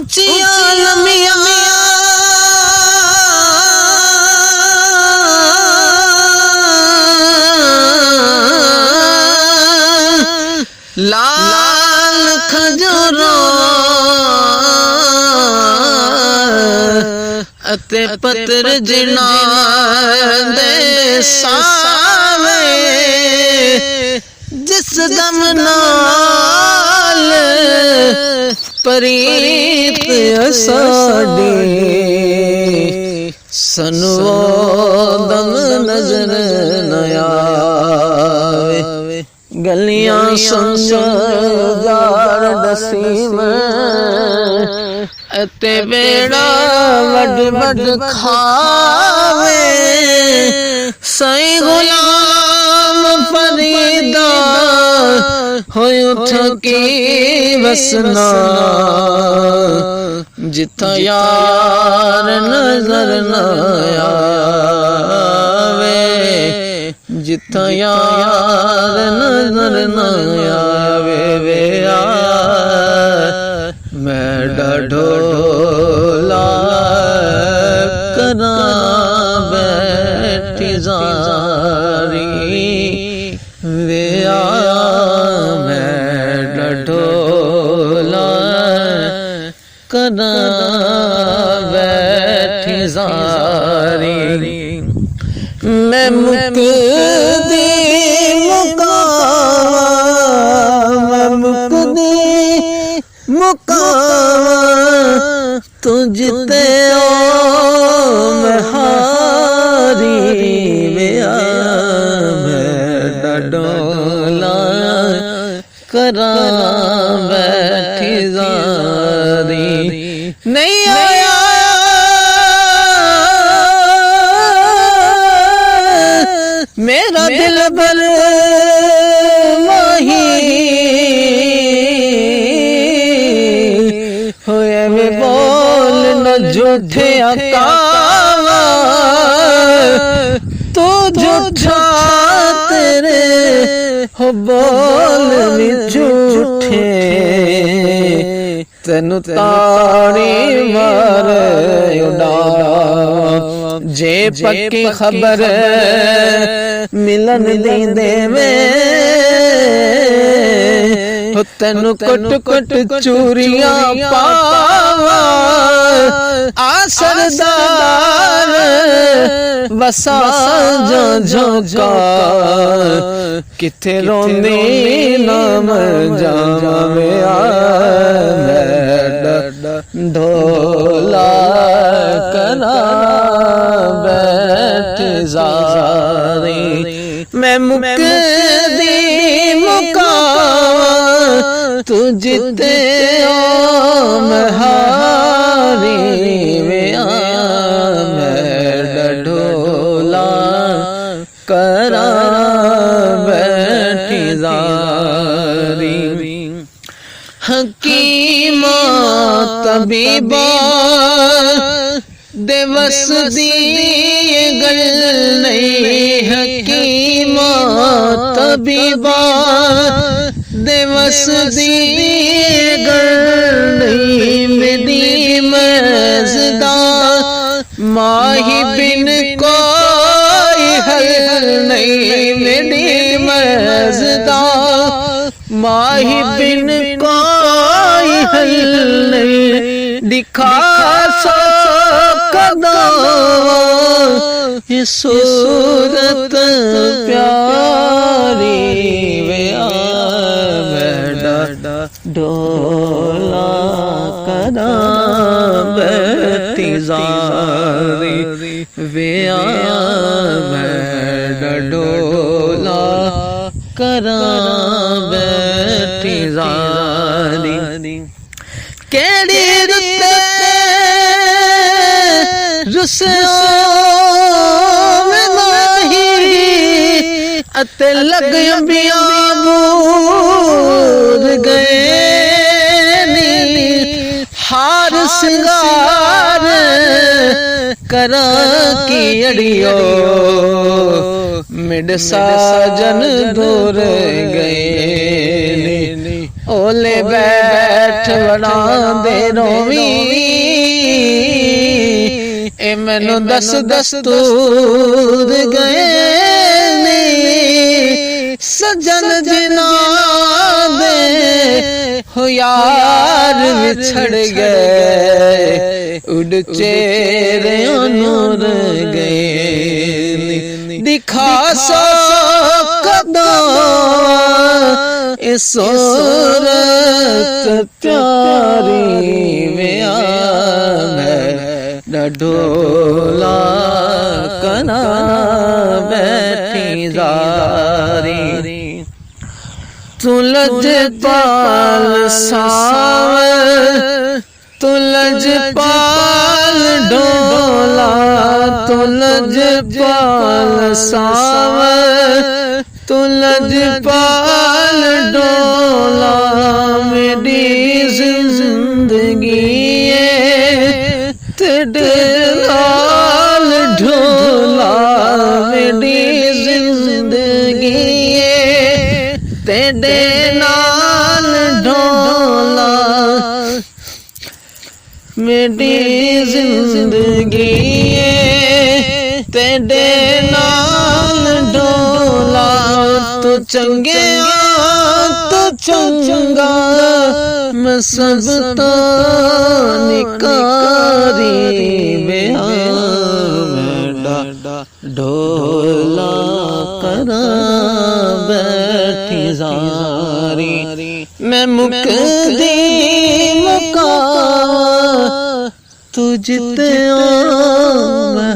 ਉੱਚੀਆਂ ਲੰਮੀਆਂ लाल खजूरों अते पत्र जिन्हां दे सावे जिस दम नाल प्रीत साडी सनू दम नजर न आवे गलियां समझ जार दसीम अते बेड़ा वड वड खावे सई गुलाम फरीदा होय उठ की वसना जिथा यार नजर न आवे जिथा यार नजर न आवे वे मैं ढोला करा बैठी जारी वे मैं ढोला करा बैठी जारी मैं मुकदी मुकावा तुझते ओ मैं हारी मैं डोला करा बैठी जारी नहीं आया मेरा दिल बल माही होए में बोल न झूठे अकावा तू झूठा तेरे हो बोल भी झूठे तेनु ताड़ी मार उड़ा जे पक्की खबर मिलन दी देवे तेनु कुट कुट चूरियां पावा आसरदार वसा जो झोंका किथे रोंदी नाम जावे ढोला करा बैठ जारी मैं मुकदी मुकावा तुझते ओ मैं हारी मैं ढोला करा बैठी जारी हकीमा तबीबा दिवस दी गल नहीं हकीमा तबीबा दिवस दी गल नहीं मेरी मज़दा माही बिन कोई हल नहीं मेरी मज़दा माही बिन कोई हल नहीं दिखा सो ये सूरत प्यारी वे डोला करा बैठी जारी वे डोला करा बैठी जारी केड़ी रुते अते लग बूद गए हार सिंगार करा की अड़ियो मिड साजन दूर गए ओले बैठ बैठ बड़ा दे रोवी ए मैनू दस दस्तूर गए सजन जिना दे हो यार बिछड़ गए उड़ चेहरे नूर गए दिखा सो कदों ए सूरत प्यारी में ढोला कना बैठी जारी तुलज पाल सावर तुलज पाल ढोला तुलज पाल सावर तुलज पाल ढोला मेरी जिंदगी तेरे नाल ढोला मेरी जिंदगी तेरे नाल ढोला मेरी जिंदगी तेरे नाल ढोला तू चंगे तो चंगा मैं सब तो निकारी ढोला करा बैठी जारी मैं मुकदी मुका तुझते मैं